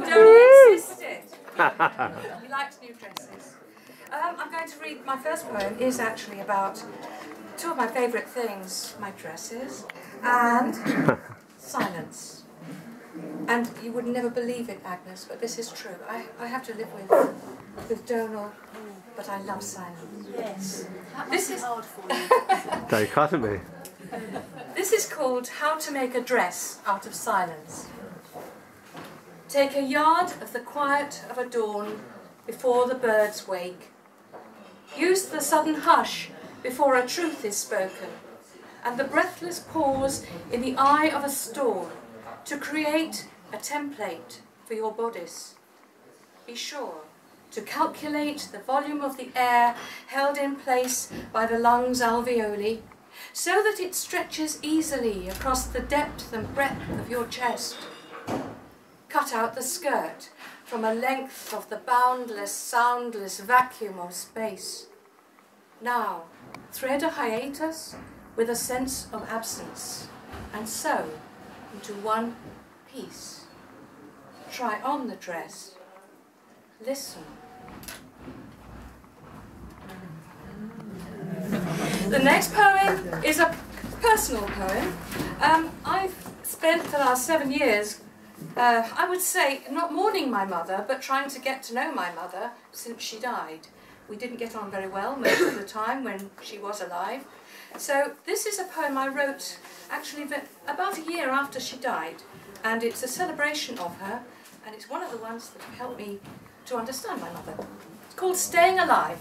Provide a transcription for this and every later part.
Joni insisted. He likes new dresses. I'm going to read, my first poem is actually about two of my favourite things, my dresses and silence. And you would never believe it, Agnes, but this is true. I have to live with Donal, but I love silence. Yes. This is hard for you. Dichotomy. This is called How to Make a Dress Out of Silence. Take a yard of the quiet of a dawn before the birds wake. Use the sudden hush before a truth is spoken, and the breathless pause in the eye of a storm to create a template for your bodice. Be sure to calculate the volume of the air held in place by the lungs' alveoli, so that it stretches easily across the depth and breadth of your chest. Cut out the skirt from a length of the boundless, soundless vacuum of space. Now, thread a hiatus with a sense of absence, and sew into one piece. Try on the dress. Listen. The next poem is a personal poem. I've spent the last 7 years, I would say, not mourning my mother, but trying to get to know my mother since she died. We didn't get on very well most of the time when she was alive. So this is a poem I wrote actually about a year after she died, and it's a celebration of her, and it's one of the ones that have helped me to understand my mother. It's called Staying Alive.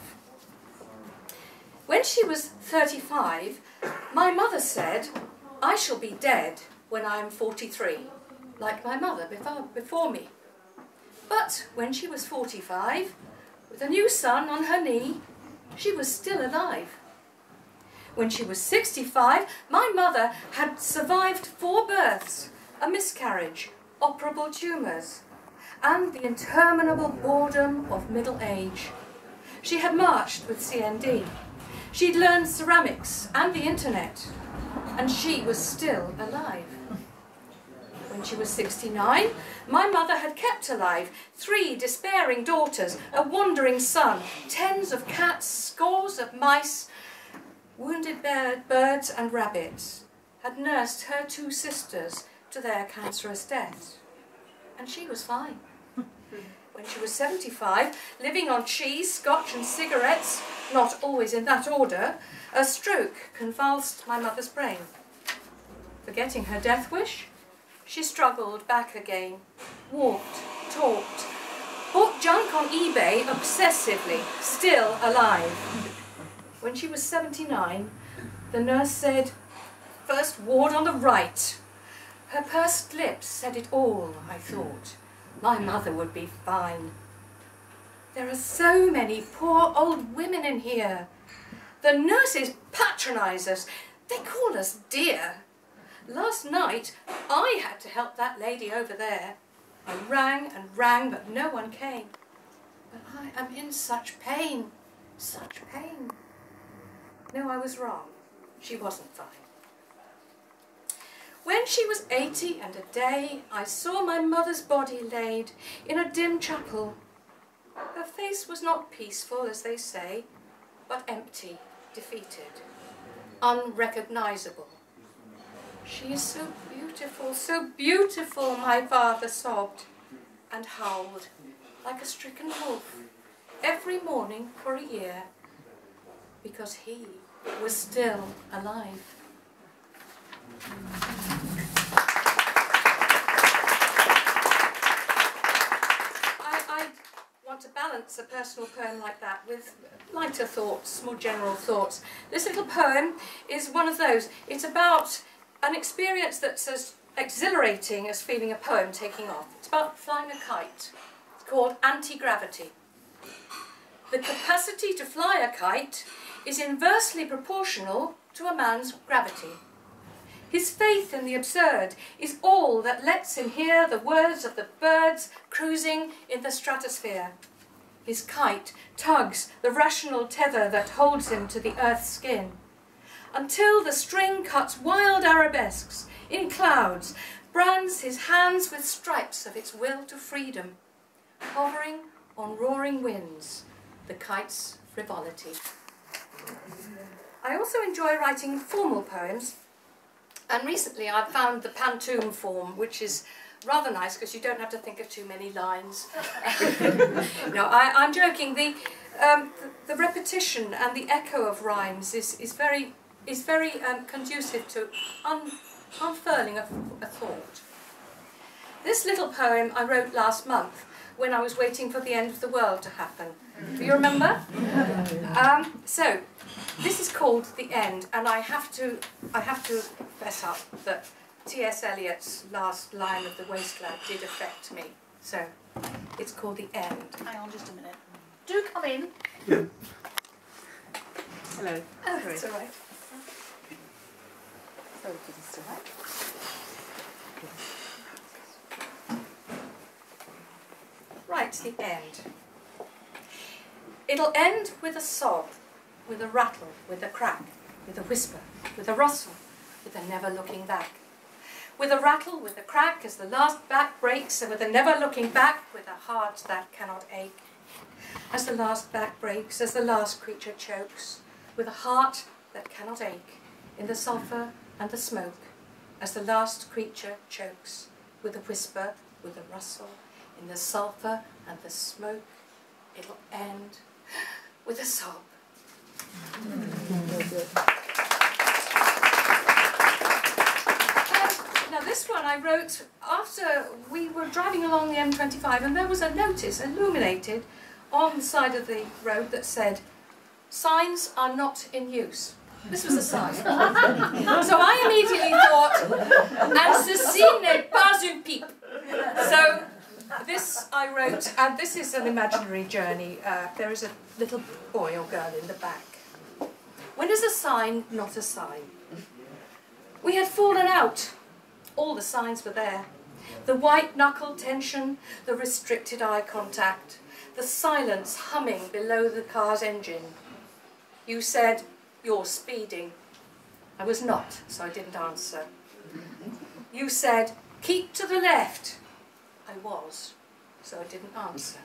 When she was 35, my mother said, "I shall be dead when I am 43, like my mother before me." But when she was 45, with a new son on her knee, she was still alive. When she was 65, my mother had survived 4 births, a miscarriage, operable tumours, and the interminable boredom of middle age. She had marched with CND. She'd learned ceramics and the internet, and she was still alive. When she was 69, my mother had kept alive 3 despairing daughters, a wandering son, tens of cats, scores of mice, wounded birds and rabbits, had nursed her 2 sisters to their cancerous deaths. And she was fine. When she was 75, living on cheese, scotch and cigarettes, not always in that order, a stroke convulsed my mother's brain. Forgetting her death wish, she struggled back again, walked, talked, bought junk on eBay obsessively, still alive. When she was 79, the nurse said, "First ward on the right." Her pursed lips said it all, I thought. My mother would be fine. There are so many poor old women in here. The nurses patronise us. They call us dear. Last night, I had to help that lady over there. I rang and rang, but no one came. But I am in such pain, such pain. No, I was wrong. She wasn't fine. When she was 80 and a day, I saw my mother's body laid in a dim chapel. Her face was not peaceful, as they say, but empty, defeated, unrecognisable. "She is so beautiful," my father sobbed and howled like a stricken wolf every morning for a year, because he was still alive. I want to balance a personal poem like that with lighter thoughts, more general thoughts. This little poem is one of those. It's about an experience that's as exhilarating as feeling a poem taking off. It's about flying a kite. It's called Anti-Gravity. The capacity to fly a kite is inversely proportional to a man's gravity. His faith in the absurd is all that lets him hear the words of the birds cruising in the stratosphere. His kite tugs the rational tether that holds him to the earth's skin, until the string cuts wild arabesques in clouds, brands his hands with stripes of its will to freedom, hovering on roaring winds, the kite's frivolity. I also enjoy writing formal poems, and recently I've found the pantoum form, which is rather nice because you don't have to think of too many lines. No, I'm joking. The repetition and the echo of rhymes is very conducive to unfurling a thought. This little poem I wrote last month when I was waiting for the end of the world to happen. Do you remember? So this is called The End, and I have to fess up that T.S. Eliot's last line of The Wasteland did affect me. So it's called The End. Hang on just a minute. Do come in. Yeah. Hello. Oh, that's all right. Sorry to disturb. Right, The End. It'll end with a sob, with a rattle, with a crack, with a whisper, with a rustle, with a never looking back. With a rattle, with a crack, as the last back breaks, and with a never looking back, with a heart that cannot ache. As the last back breaks, as the last creature chokes, with a heart that cannot ache, in the sulphur and the smoke, as the last creature chokes, with a whisper, with a rustle, in the sulphur and the smoke, it'll end with a sob. Now this one I wrote after we were driving along the M25, and there was a notice illuminated on the side of the road that said, "Signs are not in use." This was a sign. So I immediately thought, "And ceci n'est pas une pipe." So this I wrote, and this is an imaginary journey. There is a little boy or girl in the back. When is a sign not a sign? We had fallen out. All the signs were there. The white-knuckle tension, the restricted eye contact, the silence humming below the car's engine. You said, "You're speeding." I was not, so I didn't answer. You said, "Keep to the left." I was, so I didn't answer.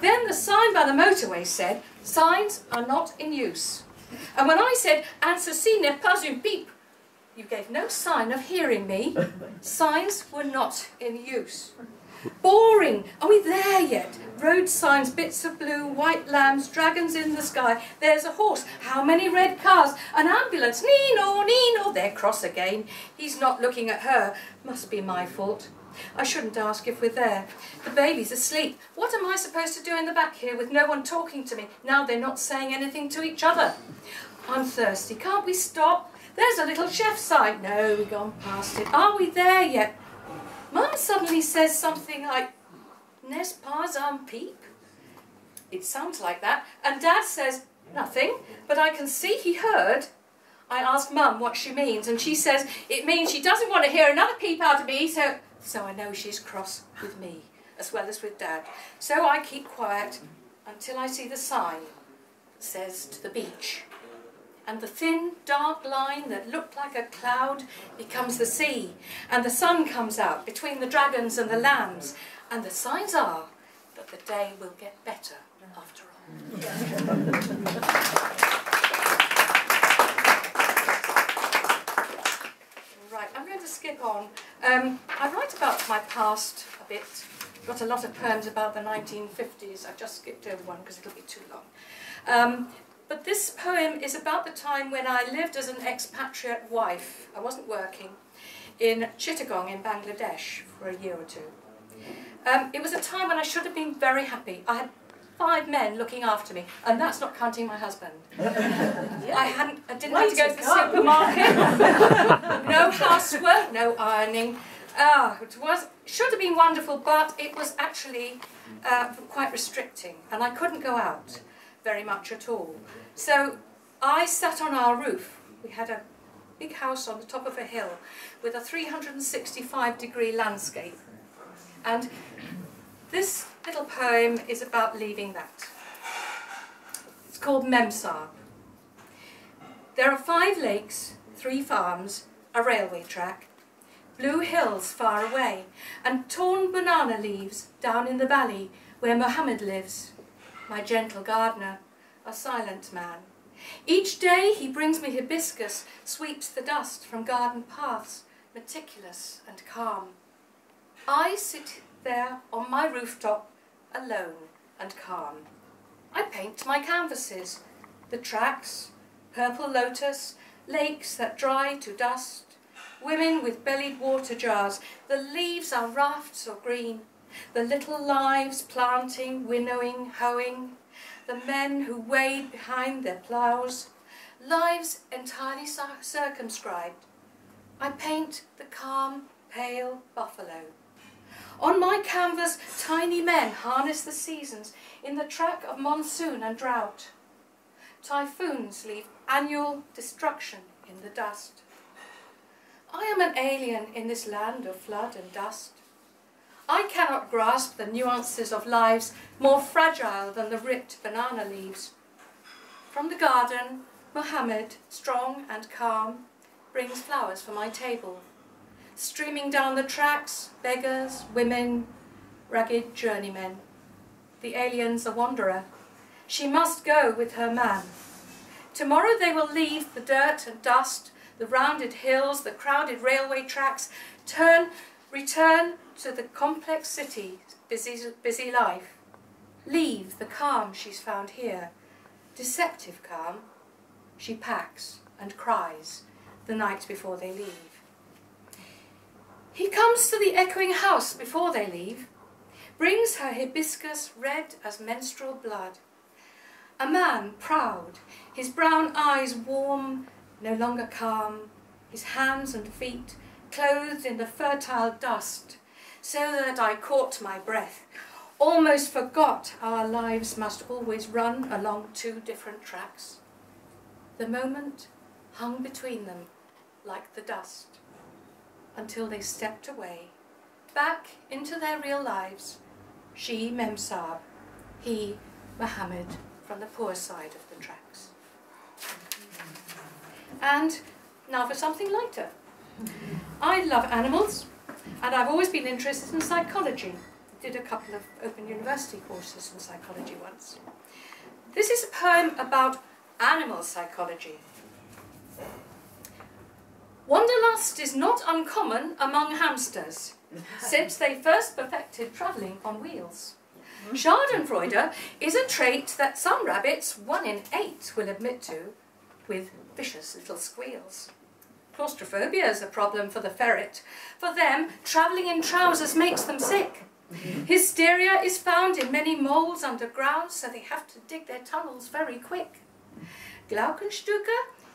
Then the sign by the motorway said, "Signs are not in use." And when I said, "And ceci n'est pas une pipe," you gave no sign of hearing me. Signs were not in use. Boring. Are we there yet? Road signs, bits of blue, white lambs, dragons in the sky. There's a horse. How many red cars? An ambulance. Nino, Nino. They're cross again. He's not looking at her. Must be my fault. I shouldn't ask if we're there. The baby's asleep. What am I supposed to do in the back here with no one talking to me? Now they're not saying anything to each other. I'm thirsty. Can't we stop? There's a little chef sign. No, we've gone past it. Are we there yet? Mum suddenly says something like, "N'est pas un pipe?" It sounds like that. And Dad says, "Nothing," but I can see he heard. I ask Mum what she means, and she says, "It means she doesn't want to hear another peep out of me, so I know she's cross with me, as well as with Dad. So I keep quiet until I see the sign that says "To the beach." And the thin, dark line that looked like a cloud becomes the sea. And the sun comes out between the dragons and the lambs. And the signs are that the day will get better after all. Right, I'm going to skip on. I write about my past a bit. Got a lot of poems about the 1950s. I've just skipped over one because it'll be too long. But this poem is about the time when I lived as an expatriate wife. I wasn't working in Chittagong in Bangladesh for a year or two. It was a time when I should have been very happy. I had 5 men looking after me, and that's not counting my husband. I didn't have to go to the supermarket. No housework, no ironing. Should have been wonderful, but it was actually quite restricting, and I couldn't go out very much at all. So I sat on our roof. We had a big house on the top of a hill with a 365-degree landscape. And this little poem is about leaving that. It's called Memsar. There are 5 lakes, 3 farms, a railway track. blue hills far away, and torn banana leaves down in the valley where Mohammed lives, my gentle gardener, a silent man. Each day he brings me hibiscus, sweeps the dust from garden paths, meticulous and calm. I sit there on my rooftop, alone and calm. I paint my canvases, the tracks, purple lotus, lakes that dry to dust, women with bellied water jars, the leaves are rafts of green, the little lives planting, winnowing, hoeing, the men who wade behind their ploughs, lives entirely circumscribed. I paint the calm, pale buffalo. On my canvas, tiny men harness the seasons in the track of monsoon and drought. Typhoons leave annual destruction in the dust. I am an alien in this land of flood and dust. I cannot grasp the nuances of lives more fragile than the ripped banana leaves. From the garden, Mohammed, strong and calm, brings flowers for my table. Streaming down the tracks, beggars, women, ragged journeymen. The alien's a wanderer. She must go with her man. Tomorrow they will leave the dirt and dust, the rounded hills, the crowded railway tracks, return to the complex city, busy life. Leave the calm she's found here, deceptive calm. She packs and cries the night before they leave. He comes to the echoing house before they leave, brings her hibiscus red as menstrual blood. A man proud, his brown eyes warm, no longer calm, his hands and feet clothed in the fertile dust, so that I caught my breath, almost forgot our lives must always run along two different tracks. The moment hung between them like the dust, until they stepped away, back into their real lives, she Memsab, he Mohammed, from the poor side of the tracks. And now for something lighter. I love animals, and I've always been interested in psychology. Did a couple of Open University courses in psychology once. This is a poem about animal psychology. Wanderlust is not uncommon among hamsters, since they first perfected travelling on wheels. Schadenfreude is a trait that some rabbits, 1 in 8, will admit to, with vicious little squeals. Claustrophobia is a problem for the ferret. For them, travelling in trousers makes them sick. Hysteria is found in many moles underground, so they have to dig their tunnels very quick. Glaukenstücke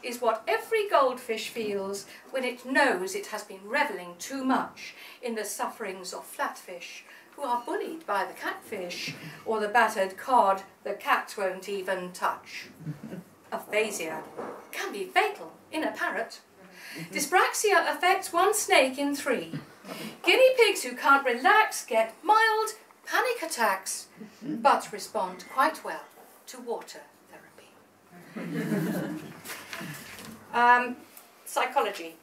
is what every goldfish feels when it knows it has been revelling too much in the sufferings of flatfish, who are bullied by the catfish, or the battered cod the cat won't even touch. Aphasia can be fatal in a parrot. Dyspraxia affects 1 snake in 3. Guinea pigs who can't relax get mild panic attacks, but respond quite well to water therapy. Psychology.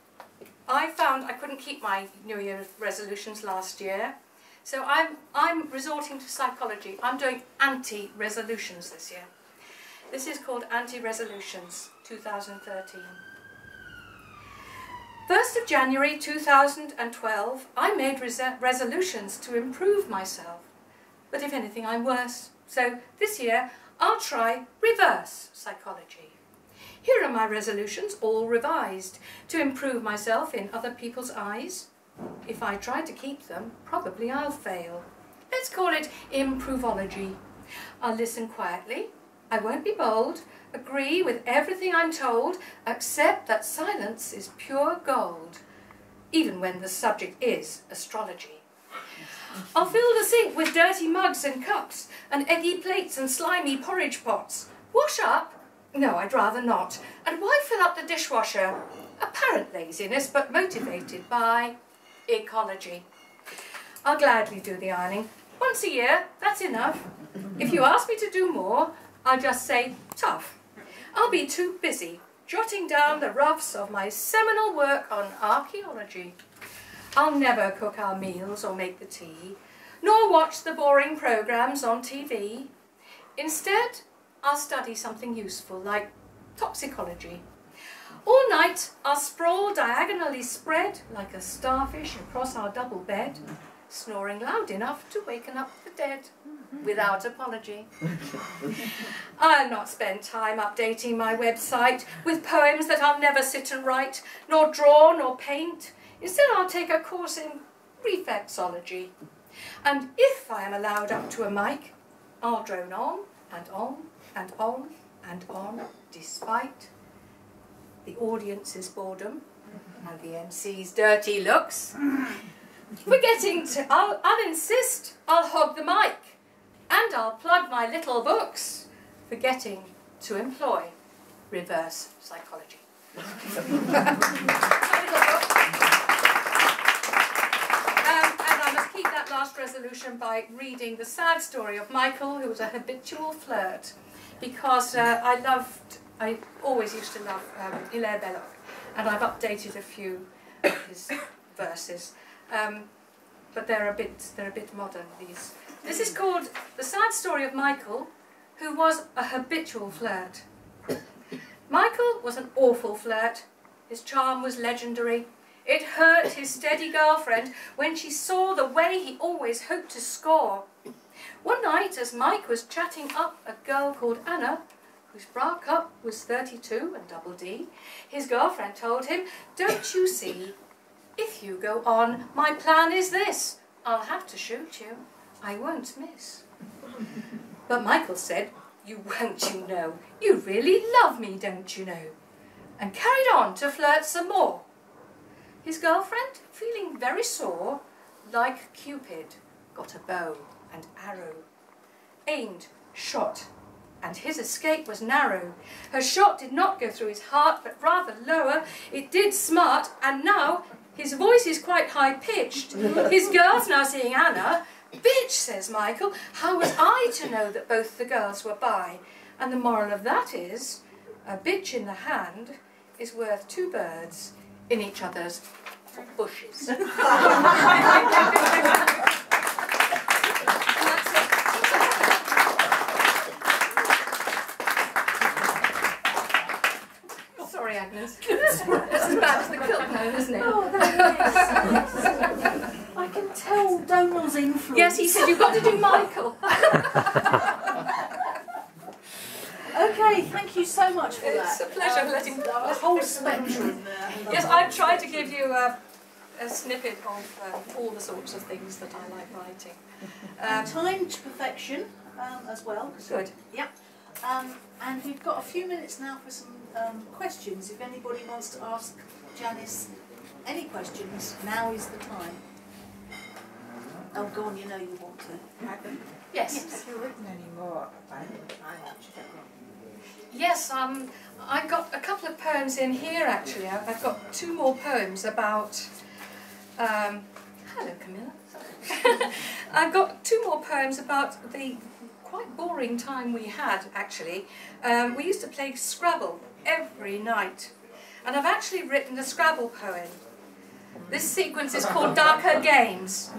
I found I couldn't keep my New Year resolutions last year, so I'm resorting to psychology. I'm doing anti-resolutions this year. This is called Anti-Resolutions 2013. 1st of January 2012, I made resolutions to improve myself. But if anything, I'm worse. So this year, I'll try reverse psychology. Here are my resolutions, all revised, to improve myself in other people's eyes. If I try to keep them, probably I'll fail. Let's call it improvology. I'll listen quietly. I won't be bold, agree with everything I'm told, accept that silence is pure gold, even when the subject is astrology. I'll fill the sink with dirty mugs and cups, and eggy plates and slimy porridge pots. Wash up? No, I'd rather not. And why fill up the dishwasher? Apparent laziness, but motivated by ecology. I'll gladly do the ironing. Once a year, that's enough. If you ask me to do more, I'll just say, tough. I'll be too busy jotting down the roughs of my seminal work on archaeology. I'll never cook our meals or make the tea, nor watch the boring programmes on TV. Instead, I'll study something useful, like toxicology. All night, I'll sprawl diagonally spread like a starfish across our double bed, snoring loud enough to waken up the dead, without apology. I'll not spend time updating my website with poems that I'll never sit and write, nor draw nor paint. Instead, I'll take a course in reflexology. And if I am allowed up to a mic, I'll drone on and on and on and on, despite the audience's boredom and the MC's dirty looks. I'll insist I'll hog the mic, and I'll plug my little books, forgetting to employ reverse psychology. My little book. And I must keep that last resolution by reading the sad story of Michael, who was a habitual flirt, because I always used to love Hilaire Belloc, and I've updated a few of his verses. But they're a bit modern, these. This is called The Sad Story of Michael, who was a habitual flirt. Michael was an awful flirt. His charm was legendary. It hurt his steady girlfriend when she saw the way he always hoped to score. One night, as Mike was chatting up a girl called Anna, whose bra cup was 32 and double D, his girlfriend told him, "Don't you see? If you go on, my plan is this. I'll have to shoot you. I won't miss." But Michael said, "You won't, you know. You really love me, don't you know?" And carried on to flirt some more. His girlfriend, feeling very sore, like Cupid, got a bow and arrow. Aimed, shot, and his escape was narrow. Her shot did not go through his heart, but rather lower. It did smart, and now his voice is quite high-pitched. His girl's now seeing Anna. "Bitch," says Michael, "how was I to know that both the girls were by?" And the moral of that is, a bitch in the hand is worth two birds in each other's bushes. Sorry, Agnes. That's as bad as the quilt poem, isn't it? Oh, that is. I can tell Donald's influence. Yes, he said, "You've got to do Michael." Okay, thank you so much for that. It's a pleasure letting the whole spectrum there. Yes, I've tried to give you a snippet of all the sorts of things that I like writing. Time to perfection as well. Good. Yep. And we've got a few minutes now for some questions. If anybody wants to ask Janice any questions, now is the time. Oh, go on, you know you want to. Yes. Have you written any more about it? Yes, I've got a couple of poems in here actually. I've got two more poems about. Hello, Camilla. I've got two more poems about the quite boring time we had actually. We used to play Scrabble every night, and I've actually written a Scrabble poem. This sequence is called Darker Games,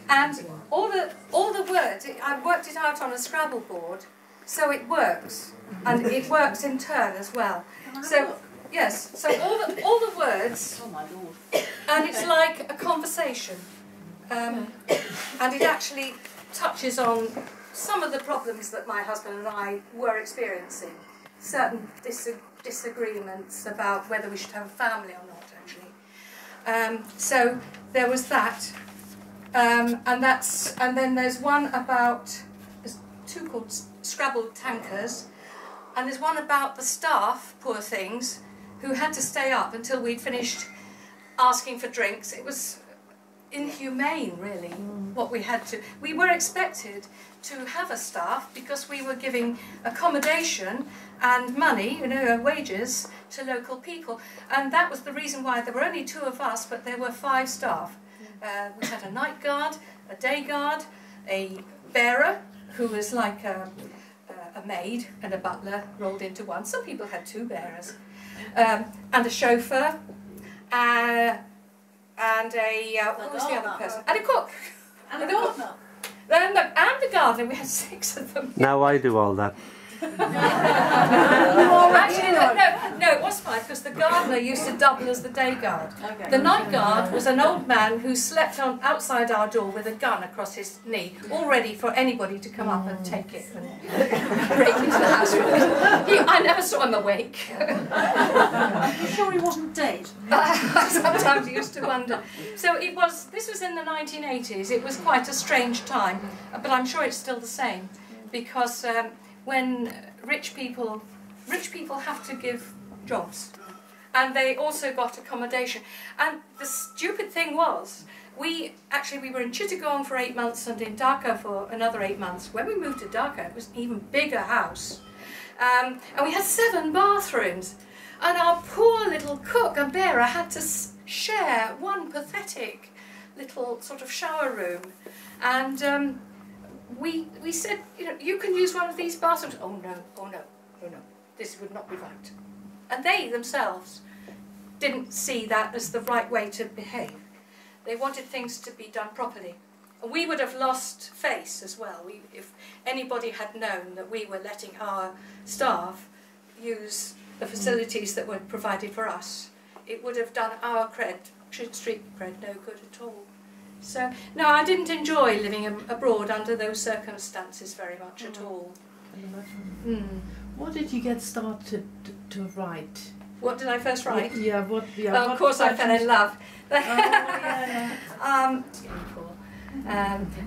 and all the words, I've worked it out on a Scrabble board, so it works. And it works in turn as well. So yes, so all the words, Oh my lord. and it's like a conversation, and it actually touches on some of the problems that my husband and I were experiencing. Certain disagreements about whether we should have a family or not, actually. So there was that, and then there's one about, there's two called Scrabble Tankers. And there's one about the staff, poor things, who had to stay up until we'd finished asking for drinks. It was inhumane, really, what we had to. We were expected to have a staff because we were giving accommodation and money, wages, to local people. And that was the reason why there were only two of us, but there were 5 staff. We had a night guard, a day guard, a bearer, who was like a maid and a butler rolled into one. Some people had 2 bearers, and a chauffeur, and and what was the other person? And a cook. And a gardener. And the gardener. We had 6 of them. Now I do all that. Actually, no, it was fine because the gardener used to double as the day guard. Okay. The night guard was an old man who slept on outside our door with a gun across his knee, all ready for anybody to come up and take it and break into the house with it. I never saw him awake. You sure he wasn't dead? I sometimes used to wonder. So this was in the 1980s. It was quite a strange time, but I'm sure it's still the same because when rich people have to give jobs, and they also got accommodation. And the stupid thing was, we were in Chittagong for 8 months and in Dhaka for another 8 months. When we moved to Dhaka, it was an even bigger house, and we had 7 bathrooms. And our poor little cook and bearer had to share one pathetic little sort of shower room, and. We said, you can use one of these bathrooms. Oh no, this would not be right. And they themselves didn't see that as the right way to behave. They wanted things to be done properly. And we would have lost face as well. If anybody had known that we were letting our staff use the facilities that were provided for us, it would have done our street cred no good at all. So, no, I didn't enjoy living abroad under those circumstances very much at all. What did you get started to write? What did I first write? Yeah, of course I fell in love.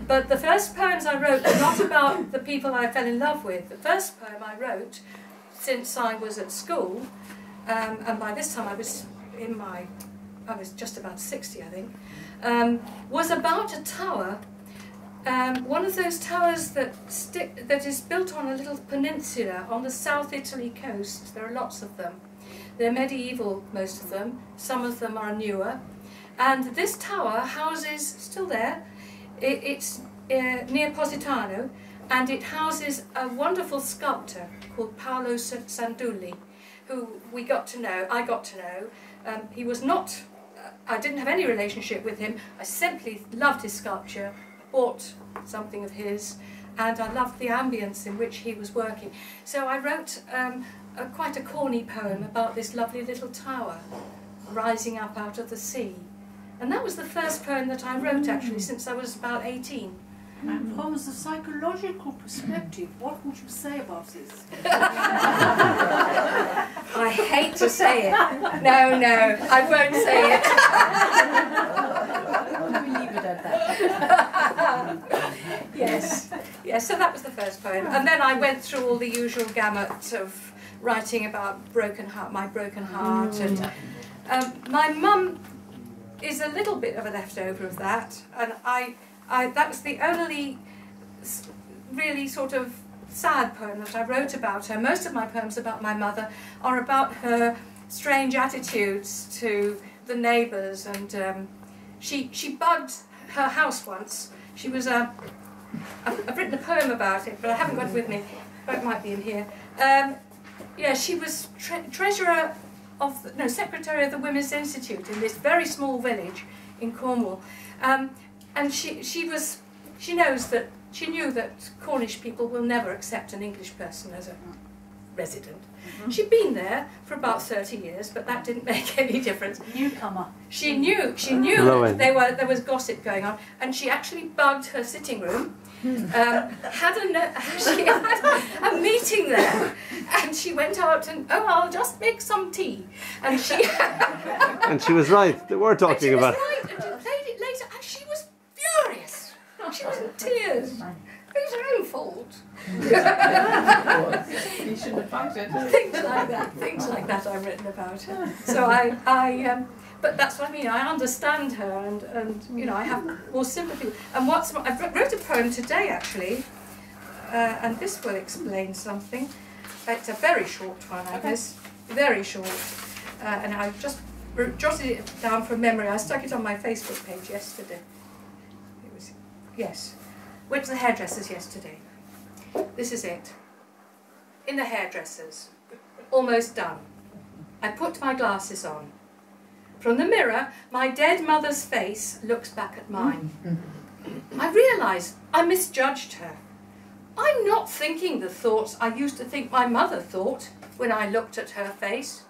But the first poems I wrote were not about the people I fell in love with. The first poem I wrote, since I was at school, and by this time I was just about 60, I think, was about a tower, one of those towers that is built on a little peninsula on the South Italy coast. There are lots of them. They're medieval, most of them. Some of them are newer. And this tower houses, still there, it's near Positano, and it houses a wonderful sculptor called Paolo Sandulli, who I got to know. He was not... I didn't have any relationship with him. I simply loved his sculpture, bought something of his, and I loved the ambience in which he was working. So I wrote quite a corny poem about this lovely little tower rising up out of the sea. And that was the first poem that I wrote, actually, since I was about 18. And from a psychological perspective, what would you say about this? I hate to say it. No, I won't say it. We leave it at that. Yes, so that was the first poem. And then I went through all the usual gamut of writing about my broken heart. And my mum is a little bit of a leftover of that. And that was the only really sort of sad poem that I wrote about her. Most of my poems about my mother are about her strange attitudes to the neighbours, and she bugged her house once. She was I've written a poem about it, but I haven't got it with me. It might be in here. She was secretary of the Women's Institute in this very small village in Cornwall. And she knew that Cornish people will never accept an English person as a resident. She'd been there for about 30 years, but that didn't make any difference. Newcomer. She knew that there was gossip going on, and she actually bugged her sitting room. She had a meeting there, and she went out and, I'll just make some tea. And she and she was right. They were talking about. She was right, and she played it later, and she was furious. She was in tears. It was her own fault. You shouldn't have bugged it. Things like that I've written about her. So but that's what I mean. I understand her, and I have more sympathy. And I wrote a poem today actually, and this will explain something. It's a very short one, I guess, very short. And I just jotted it down from memory. I stuck it on my Facebook page yesterday. Went to the hairdressers yesterday. This is it. In the hairdressers. Almost done. I put my glasses on. From the mirror, my dead mother's face looks back at mine. I realise I misjudged her. I'm not thinking the thoughts I used to think my mother thought when I looked at her face.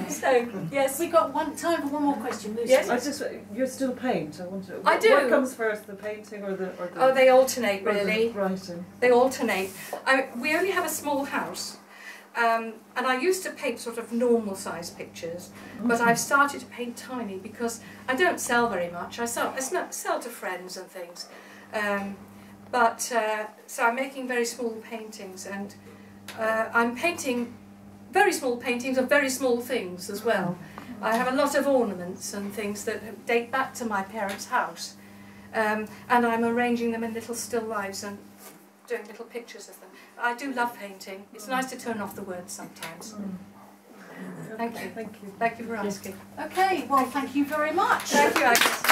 So, yes. We got time for one more question, Lucy. Yes. You're still paint. I do. What comes first, the painting or the Oh, they alternate, or the really. writing? They alternate. We only have a small house, and I used to paint sort of normal size pictures, but I've started to paint tiny because I don't sell very much. I sell to friends and things, so I'm making very small paintings, and I'm painting very small paintings of very small things as well. I have a lot of ornaments and things that date back to my parents' house, and I'm arranging them in little still lifes and doing little pictures of them. I do love painting. It's nice to turn off the words sometimes. Thank you. Thank you. Thank you for asking. Okay, well, thank you very much. Thank you, Agnes.